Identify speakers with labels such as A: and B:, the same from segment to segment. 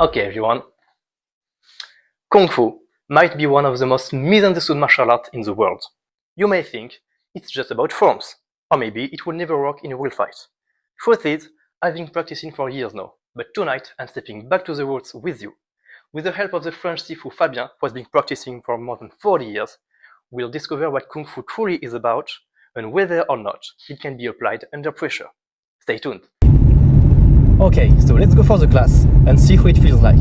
A: Okay, everyone. Kung Fu might be one of the most misunderstood martial arts in the world. You may think it's just about forms, or maybe it will never work in a real fight. Truth is, I've been practicing for years now, but tonight I'm stepping back to the roots with you. With the help of the French Sifu Fabien, who has been practicing for more than 40 years, we'll discover what Kung Fu truly is about and whether or not it can be applied under pressure. Stay tuned. Okay, so let's go for the class and see how it feels like.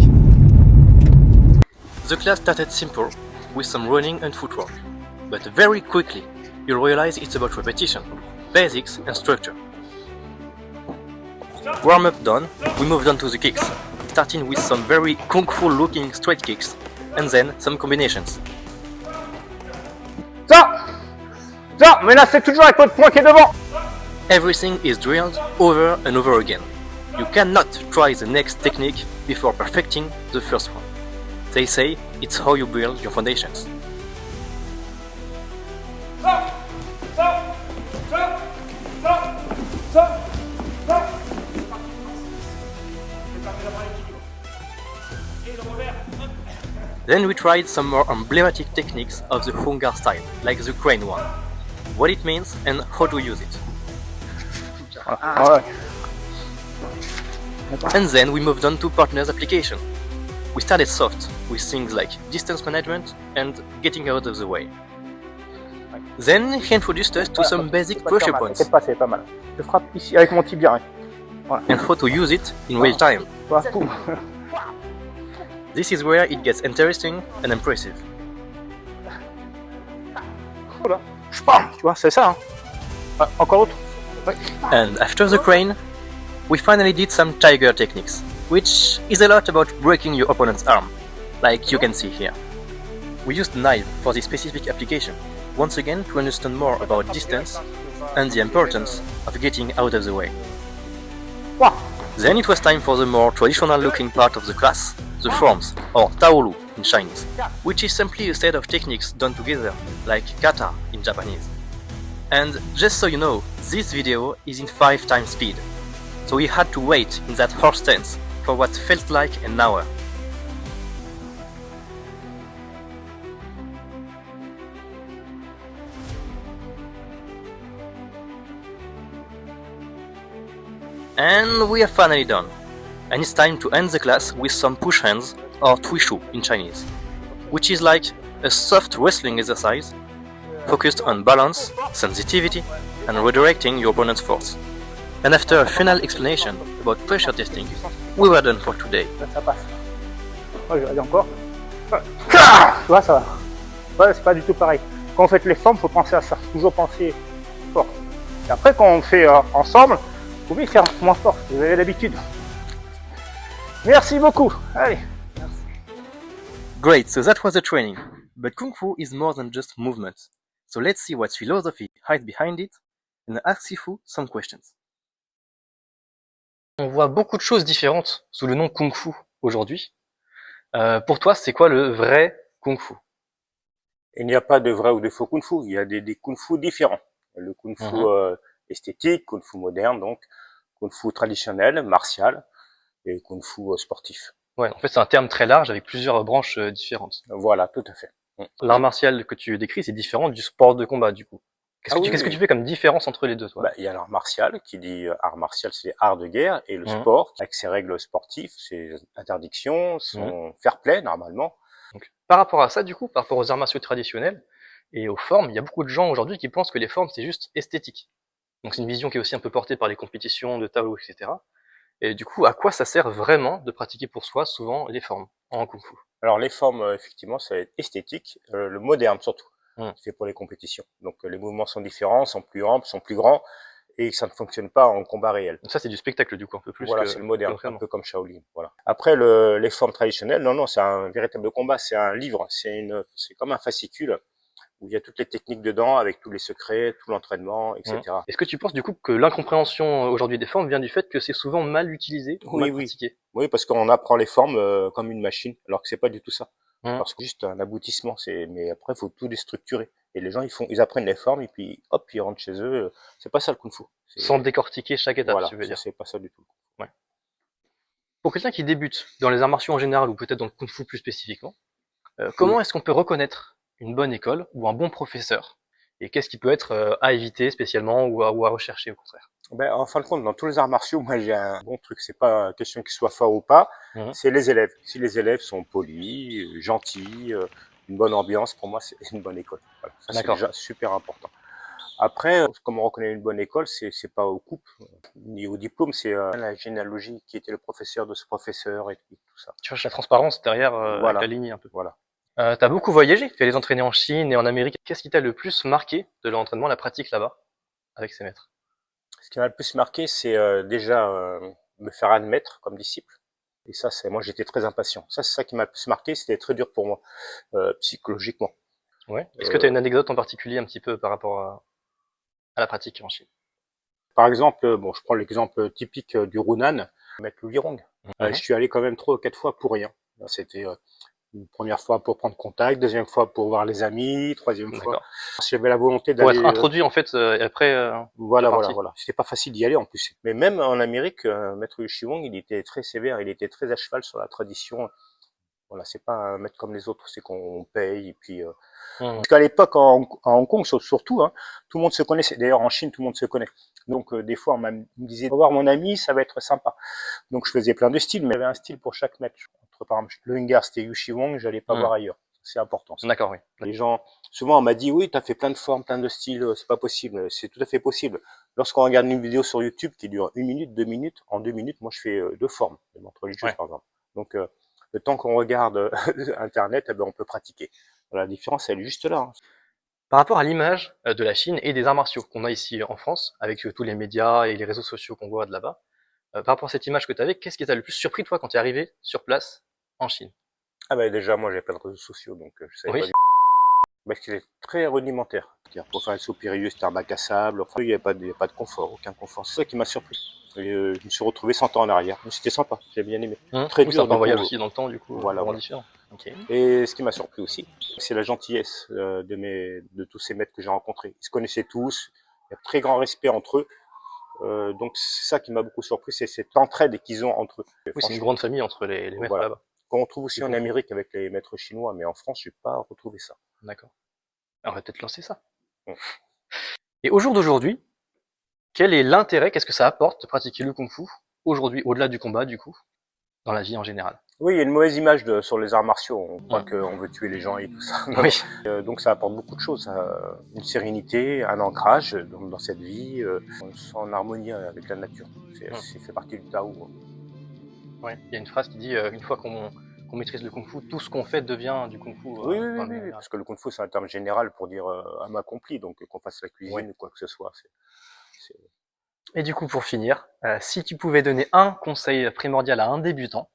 A: The class started simple, with some running and footwork, but very quickly you'll realize it's about repetition, basics and structure. Warm-up done, we moved on to the kicks, starting with some very Kung Fu looking straight kicks, and then some combinations.
B: Ça, mais là c'est toujours avec votre poing qui est devant.
A: Everything is drilled over and over again. You cannot try the next technique before perfecting the first one. They say it's how you build your foundations. Then we tried some more emblematic techniques of the Hung Gar style, like the crane one. What it means and how to use it. And then we moved on to partners application. We started soft, with things like distance management and getting out of the way. Then he introduced us to some basic pressure points.
B: T'inquiète pas, c'est pas mal. Je frappe ici avec mon tibia. Voilà.
A: And how to use it in real time.
B: Voilà, poum.
A: This is where it gets interesting and impressive.
B: Voilà. Spam, tu vois, c'est ça. Hein. Ah, encore autre. Ouais.
A: And after the crane, we finally did some tiger techniques, which is a lot about breaking your opponent's arm, like you can see here. We used knife for this specific application, once again to understand more about distance and the importance of getting out of the way.
B: Wow.
A: Then it was time for the more traditional looking part of the class, the forms, or Taolu in Chinese, which is simply a set of techniques done together, like kata in Japanese. And just so you know, this video is in 5 times speed, so we had to wait in that horse stance for what felt like an hour. And we are finally done. And it's time to end the class with some push hands, or tuishu in Chinese, which is like a soft wrestling exercise focused on balance, sensitivity, and redirecting your opponent's force. And after a final explanation about pressure testing, we were done for today.
B: Ça passe. Oh, je vais aller encore. Tu vois, ça va. Ouais, c'est pas du tout pareil. Quand on fait les formes, il faut penser à ça. Toujours penser fort. Et après, quand on fait ensemble, il faut bien faire moins fort. Vous avez l'habitude. Merci beaucoup. Allez.
A: Great, so that was the training. But Kung Fu is more than just movement. So let's see what philosophy hides behind it and ask Sifu some questions. On voit beaucoup de choses différentes sous le nom Kung Fu aujourd'hui. Pour toi, c'est quoi le vrai Kung Fu?
C: Il n'y a pas de vrai ou de faux Kung Fu, il y a des Kung Fu différents. Le Kung Fu esthétique, Kung Fu moderne, donc Kung Fu traditionnel, martial et Kung Fu sportif.
A: Ouais, en fait, c'est un terme très large avec plusieurs branches différentes.
C: Voilà, tout à fait.
A: L'art martial que tu décris, c'est différent du sport de combat, du coup. Qu'est-ce que tu fais comme différence entre les deux, toi?
C: Bah, il y a l'art martial, qui dit art martial, c'est art de guerre, et le sport, avec ses règles sportives, ses interdictions, son fair play, normalement.
A: Donc, par rapport à ça, du coup, par rapport aux arts martiaux traditionnels et aux formes, il y a beaucoup de gens aujourd'hui qui pensent que les formes, c'est juste esthétique. Donc c'est une vision qui est aussi un peu portée par les compétitions de Tao, etc. Et du coup, à quoi ça sert vraiment de pratiquer pour soi, souvent, les formes en Kung Fu?
C: Alors les formes, effectivement, ça va être esthétique, le moderne surtout. C'est pour les compétitions. Donc les mouvements sont différents, sont plus amples, sont plus grands, et ça ne fonctionne pas en combat réel.
A: Donc ça, c'est du spectacle, du coup, un peu plus.
C: Voilà, c'est le moderne, un peu comme Shaolin. Voilà. Après, les formes traditionnelles, non, c'est un véritable combat, c'est un livre, c'est comme un fascicule où il y a toutes les techniques dedans, avec tous les secrets, tout l'entraînement, etc.
A: Est-ce que tu penses du coup que l'incompréhension aujourd'hui des formes vient du fait que c'est souvent mal utilisé ou mal pratiqué?
C: Oui, parce qu'on apprend les formes comme une machine, alors que c'est pas du tout ça. Parce que juste un aboutissement, mais après, il faut tout déstructurer. Et les gens, ils apprennent les formes, et puis, hop, ils rentrent chez eux. C'est pas ça le Kung Fu.
A: Sans décortiquer chaque étape,
C: voilà,
A: tu veux dire.
C: c'est pas ça du tout.
A: Ouais. Pour quelqu'un qui débute dans les arts martiaux en général ou peut-être dans le kung-fu plus spécifiquement, comment est-ce qu'on peut reconnaître une bonne école ou un bon professeur? Et qu'est-ce qui peut être à éviter spécialement ou à rechercher au contraire?
C: Ben, en fin de compte, dans tous les arts martiaux, moi j'ai un bon truc, c'est pas question qu'ils soient forts ou pas, c'est les élèves. Si les élèves sont polis, gentils, une bonne ambiance, pour moi c'est une bonne école. Voilà. Ça c'est déjà super important. Après, comment on reconnaît une bonne école, c'est pas aux coupes ni au diplôme, c'est la généalogie, qui était le professeur de ce professeur et tout ça.
A: Tu cherches la transparence derrière
C: Voilà.
A: avec la ligne un peu.
C: Voilà.
A: T'as beaucoup voyagé, tu allé t'entraîner en Chine et en Amérique. Qu'est-ce qui t'a le plus marqué de l'entraînement, la pratique là-bas, avec ces maîtres?
C: Ce qui m'a le plus marqué, c'est déjà me faire admettre comme disciple. Et ça, moi j'étais très impatient. Ça, c'est ça qui m'a le plus marqué, c'était très dur pour moi, psychologiquement.
A: Ouais. Est-ce que tu as une anecdote en particulier un petit peu par rapport à la pratique en Chine?
C: Par exemple, bon, je prends l'exemple typique du Runan, maître Lu Lirong. Je suis allé quand même 3 ou 4 fois pour rien. C'était une première fois pour prendre contact, deuxième fois pour voir les amis, troisième fois. J'avais la volonté d'aller.
A: Pour être introduit en fait, et après.
C: Voilà. C'était pas facile d'y aller en plus. Mais même en Amérique, maître Yu Shiwong, il était très sévère, il était très à cheval sur la tradition. Voilà, c'est pas un maître comme les autres, c'est qu'on paye et puis. Parce qu'à l'époque, à Hong Kong, surtout, hein, tout le monde se connaissait. D'ailleurs, en Chine, tout le monde se connaît. Donc, des fois, on me disait, va voir mon ami, ça va être sympa. Donc, je faisais plein de styles, mais il y avait un style pour chaque maître. Par exemple, le Hungar, c'était Yu Shiwong, j'allais pas voir ailleurs. C'est important.
A: D'accord, oui.
C: Les gens, souvent, on m'a dit, oui, t'as fait plein de formes, plein de styles, c'est pas possible. C'est tout à fait possible. Lorsqu'on regarde une vidéo sur YouTube qui dure 1 minute, 2 minutes, en 2 minutes, moi, je fais 2 formes, de montre religieuse, par exemple. Donc, le temps qu'on regarde Internet, eh ben, on peut pratiquer. Voilà, la différence, elle est juste là. Hein.
A: Par rapport à l'image de la Chine et des arts martiaux qu'on a ici en France, avec tous les médias et les réseaux sociaux qu'on voit de là-bas, par rapport à cette image que tu avais, qu'est-ce qui t'a le plus surpris, toi, quand tu es arrivé sur place en Chine?
C: Ah ben déjà, moi, j'ai pas de réseaux sociaux, donc je savais pas du... Parce qu'il est très rudimentaire. Pour faire le saut périlleux, c'était un bac à sable. Enfin, il n'y a pas de confort, aucun confort. C'est ça qui m'a surpris. Et, je me suis retrouvé 100 ans en arrière. C'était sympa, j'ai bien aimé.
A: Très dur. C'est un voyage aussi dans le temps, du coup.
C: Voilà.
A: Différent. Okay.
C: Et ce qui m'a surpris aussi, c'est la gentillesse de tous ces maîtres que j'ai rencontrés. Ils se connaissaient tous. Il y a très grand respect entre eux. Donc c'est ça qui m'a beaucoup surpris, c'est cette entraide qu'ils ont entre eux.
A: Oui, c'est une grande famille entre les maîtres là-bas.
C: Qu'on retrouve aussi en Amérique avec les maîtres chinois, mais en France, je n'ai pas retrouvé ça.
A: D'accord. On va peut-être lancer ça. Et au jour d'aujourd'hui, quel est l'intérêt, qu'est-ce que ça apporte de pratiquer le kung-fu aujourd'hui, au-delà du combat, du coup, dans la vie en général?
C: Oui, il y a une mauvaise image sur les arts martiaux. On croit qu'on veut tuer les gens et tout ça.
A: Oui.
C: Donc ça apporte beaucoup de choses. Une sérénité, un ancrage dans cette vie, on se sent en harmonie avec la nature. C'est fait partie du Tao.
A: Ouais. Il y a une phrase qui dit une fois qu'on maîtrise le kung-fu, tout ce qu'on fait devient du kung-fu.
C: Oui, parce que le kung-fu c'est un terme général pour dire âme accomplie, donc qu'on fasse la cuisine ou quoi que ce soit.
A: Et du coup, pour finir, si tu pouvais donner un conseil primordial à un débutant,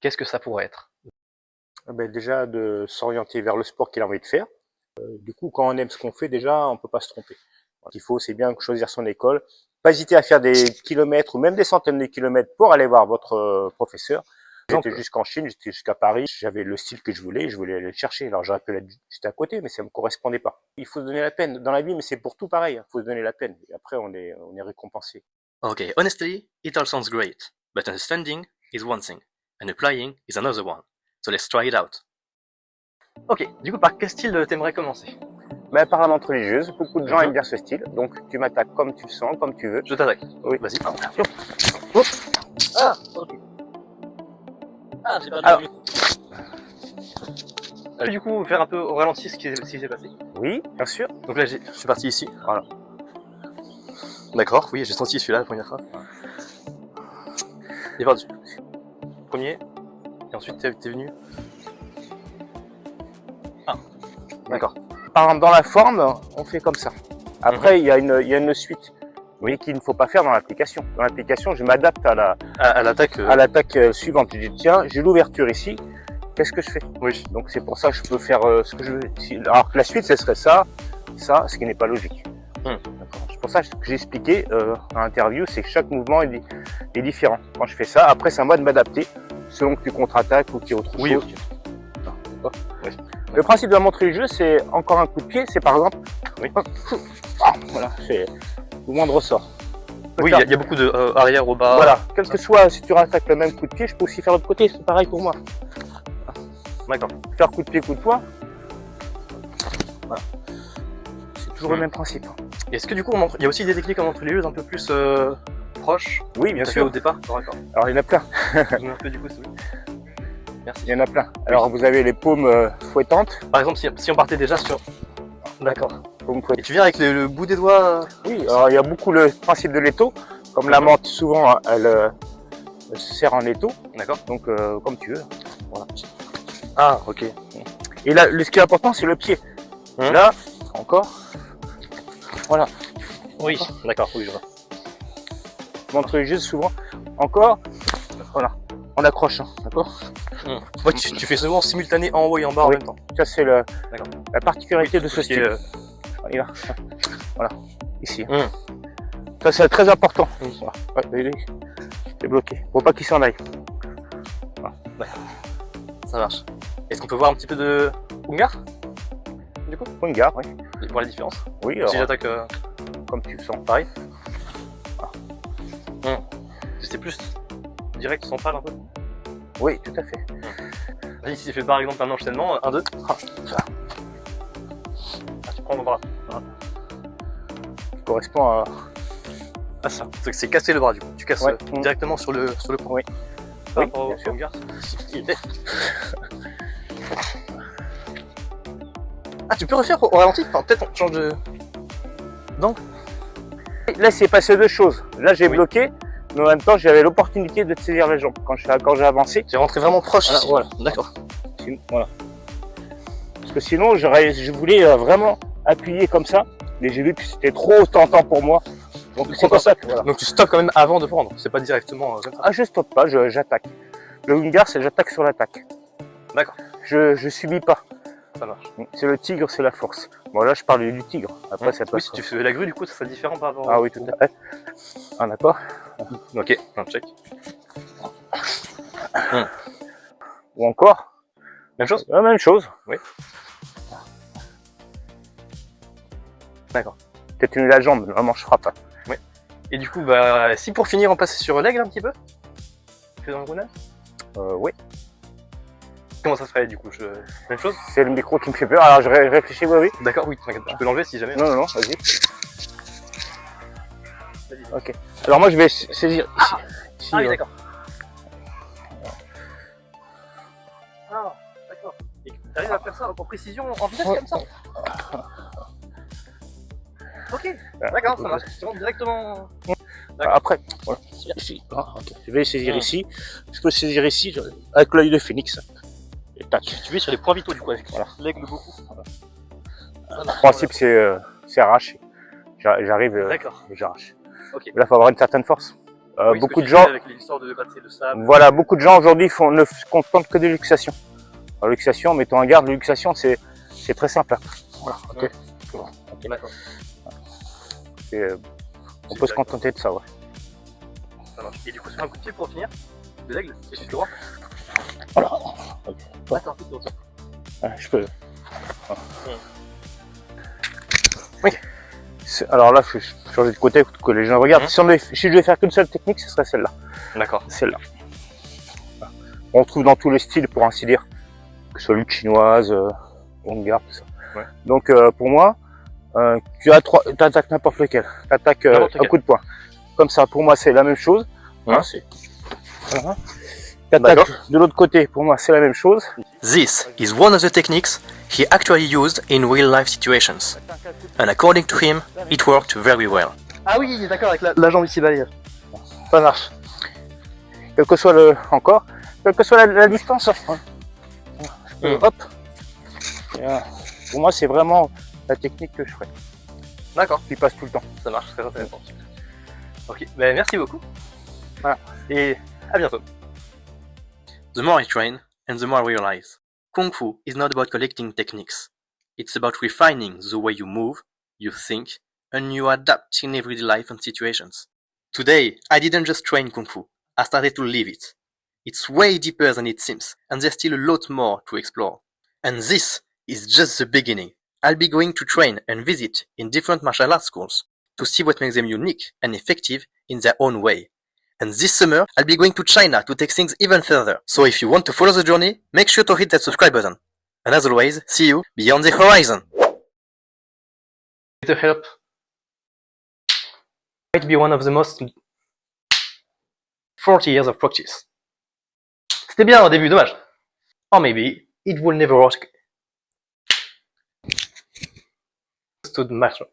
A: qu'est-ce que ça pourrait être?
C: Déjà de s'orienter vers le sport qu'il a envie de faire. Du coup, quand on aime ce qu'on fait, déjà, on peut pas se tromper. Ce qu'il faut, c'est bien choisir son école. Pas hésiter à faire des kilomètres ou même des centaines de kilomètres pour aller voir votre professeur. J'étais jusqu'en Chine, j'étais jusqu'à Paris, j'avais le style que je voulais aller le chercher. Alors j'aurais pu l'être juste à côté, mais ça me correspondait pas. Il faut se donner la peine dans la vie, mais c'est pour tout pareil. Il faut se donner la peine. Et après, on est récompensé.
A: Okay, honestly, it all sounds great, but understanding is one thing, and applying is another one. So let's try it out. Ok, du coup, par quel style t'aimerais commencer?
C: Par la montre religieuse, beaucoup de gens aiment bien ce style, donc tu m'attaques comme tu le sens, comme tu veux.
A: Je t'attaque.
C: Oui.
A: Vas-y.
B: Ah, ok.
A: Ah, j'ai perdu. Alors, du coup, faire un peu au ralenti ce qui s'est passé.
C: Oui, bien sûr.
A: Donc là, je suis parti ici. Voilà. D'accord, oui, j'ai senti celui-là la première fois. Il est perdu. Premier, et ensuite t'es venu. Ah, d'accord.
C: Par exemple, dans la forme, on fait comme ça. Après, il y a une suite. Oui, qu'il ne faut pas faire dans l'application. Dans l'application, je m'adapte à l'attaque suivante. Je dis tiens, j'ai l'ouverture ici. Qu'est-ce que je fais? Oui. Donc c'est pour ça que je peux faire ce que je veux. Alors que la suite, ce serait ça, ce qui n'est pas logique. C'est pour ça que j'ai expliqué dans l'interview, c'est que chaque mouvement est différent. Quand je fais ça, après c'est à moi de m'adapter selon que tu contre-attaques ou qu'il y ait autre chose. Oui. Le principe de la montre religieuse, c'est encore un coup de pied. C'est par exemple, voilà, c'est le moindre ressort.
B: peux
A: Oui,
B: faire.
A: il y a beaucoup de arrière au bas.
B: Voilà, quel que soit, si tu rattaques le même coup de pied, je peux aussi faire l'autre côté, c'est pareil pour moi.
A: D'accord.
B: Faire coup de pied, coup de poing. Voilà. C'est toujours le
A: Mm.
B: même principe.
A: Est-ce que du coup, il y a aussi des techniques en entrelieuses un peu plus proches
B: Oui, bien
A: t'as fait
B: sûr.
A: au départ? D'accord.
B: Alors il y en a plein.
A: Un peu du coup, c'est- Merci.
B: Il y en a plein. Alors vous avez les paumes fouettantes.
A: Par exemple, si on partait déjà sur... D'accord.
B: Paumes
A: Et
B: fouettantes.
A: tu viens avec le bout des doigts
B: Oui, alors il y a beaucoup le principe de l'étau. Comme la menthe, souvent, elle se sert en étau.
A: D'accord.
B: Donc comme tu veux. Voilà.
A: Ah, ok.
B: Et là, ce qui est important, c'est le pied.
A: Hum.
B: Là, encore. Voilà.
A: Oui, d'accord, oui, je vois.
B: Montre juste souvent. Encore. Voilà. On accroche, hein, d'accord.
A: Ouais, tu fais souvent simultané en haut et en bas en
B: Oui.
A: même temps.
B: Ça, c'est la particularité de ce
A: Tout qui est,
B: style. Voilà. Voilà. Ici.
A: Hum.
B: Ça, c'est très important.
A: Oui.
B: Voilà. Ouais, il est bloqué. Faut pas qu'il s'en aille.
A: Ça marche. Est-ce qu'on peut voir un petit peu de Hungar du coup?
B: Point de garde, oui.
A: Et voir la différence.
B: Oui,
A: Si
B: alors,
A: j'attaque
B: comme tu le sens.
A: pareil. C'est plus direct, central un peu.
B: Oui, tout à fait.
A: Vas-y, si tu fais par exemple un enchaînement, 1, 2. Ah, tu prends mon bras.
B: Qui correspond à ça.
A: C'est casser le bras du coup. Tu casses
B: Ouais.
A: directement sur le point.
B: Oui.
A: Par
B: Oui,
A: rapport
B: bien
A: au
B: sûr.
A: Hungar. Il était. Ah, tu peux refaire au ralenti? Enfin, peut-être on change de.
B: Là, c'est passé deux choses. Là, j'ai
A: Oui.
B: bloqué, mais en même temps, j'avais l'opportunité de saisir la jambe quand j'ai avancé.
A: Tu es rentré vraiment proche
B: Voilà,
A: ici.
B: voilà.
A: D'accord.
B: Voilà. Parce que sinon, je voulais vraiment appuyer comme ça, mais j'ai vu que c'était trop tentant pour moi. Donc c'est pour ça que voilà.
A: Donc tu stoppes quand même avant de prendre. C'est pas directement comme ça.
B: Ah, je stoppe pas, j'attaque. Le Hungar, c'est j'attaque sur l'attaque.
A: D'accord.
B: Je subis pas.
A: Ça marche.
B: C'est le tigre, c'est la force. Bon, là, je parle du tigre. Après, ça
A: Oui,
B: passe.
A: si tu fais la grue, du coup, ça serait différent par rapport
B: Ah oui, tout à fait. Ah, d'accord.
A: Ok, un check.
B: Ou encore,
A: Même chose?
B: la même chose.
A: Oui. D'accord.
B: Peut-être une la jambe, vraiment, je frappe.
A: Et du coup, bah, si pour finir, on passe sur l'aigle un petit peu? Fais dans le grenade?
B: Oui.
A: Comment ça se ferait du coup? Même chose?
B: C'est le micro qui me fait peur. Alors, je réfléchis, oui, oui.
A: D'accord, oui, t'inquiète pas. Je peux l'enlever si jamais.
B: Non, vas-y.
A: Vas-y.
B: Ok. Alors, moi, je vais saisir ici. Ici,
A: Ah oui, d'accord. Ah, d'accord. Et t'arrives à faire ça en précision, en vitesse
B: Ouais.
A: comme ça? Ok, d'accord, ça marche. Tu rentres directement. D'accord.
B: Après, voilà. Ici. Ah, ok. Je vais saisir ici. Je peux saisir ici avec l'œil de phénix. Et tac.
A: Tu vas sur les points vitaux du coup avec
B: Voilà.
A: l'aigle beaucoup.
B: Le principe, c'est arracher. J'arrive,
A: D'accord.
B: j'arrache.
A: Ok.
B: Là, il faut avoir une certaine force.
A: Oui, ce
B: Beaucoup
A: que
B: de
A: tu
B: gens,
A: fais avec les histoires de battre le sable.
B: voilà, beaucoup de gens aujourd'hui ne se contentent que de luxation. Alors, luxation, mettons en garde, luxation, c'est très simple. Voilà, ok.
A: Ok, d'accord.
B: On peut se contenter de ça, ouais.
A: Ça marche. Et du coup, sur un coup de pied pour finir, de l'aigle, et je suis droit.
B: Voilà.
A: D'accord, tout droit.
B: Ouais, je peux. Voilà. Oui. Alors là, je vais changer de côté pour que les gens regardent. Si je devais faire qu'une seule technique, ce serait celle-là.
A: D'accord.
B: Celle-là. Voilà. On trouve dans tous les styles, pour ainsi dire, que ce soit lutte chinoise, Hungar, tout ça.
A: Ouais.
B: Donc pour moi, tu attaques n'importe lequel. Tu attaques un coup de poing. Comme ça, pour moi, c'est la même chose. Hein, voilà. Tu attaques de l'autre côté, pour moi, c'est la même chose.
A: This is one of the techniques he actually used in real-life situations. And according to him, it worked very well. Ah oui, d'accord, avec la jambe ici balayée. Ça marche.
B: Quel que soit quelle que soit la distance. Hein. Hop. Et, pour moi, c'est vraiment la technique que je ferai.
A: D'accord.
B: Qui passe tout le temps.
A: Ça marche, très intéressant. Ok, ben merci beaucoup.
B: Voilà.
A: Et à bientôt. The more I train, and the more I realize, Kung Fu is not about collecting techniques. It's about refining the way you move, you think, and you adapt in everyday life and situations. Today, I didn't just train Kung Fu, I started to live it. It's way deeper than it seems, and there's still a lot more to explore. And this is just the beginning. I'll be going to train and visit in different martial arts schools, to see what makes them unique and effective in their own way. And this summer, I'll be going to China to take things even further. So if you want to follow the journey, make sure to hit that subscribe button. And as always, see you beyond the horizon. The help might be one of the most 40 years of practice. C'était bien au début, dommage. Or maybe it will never work. Stood matter.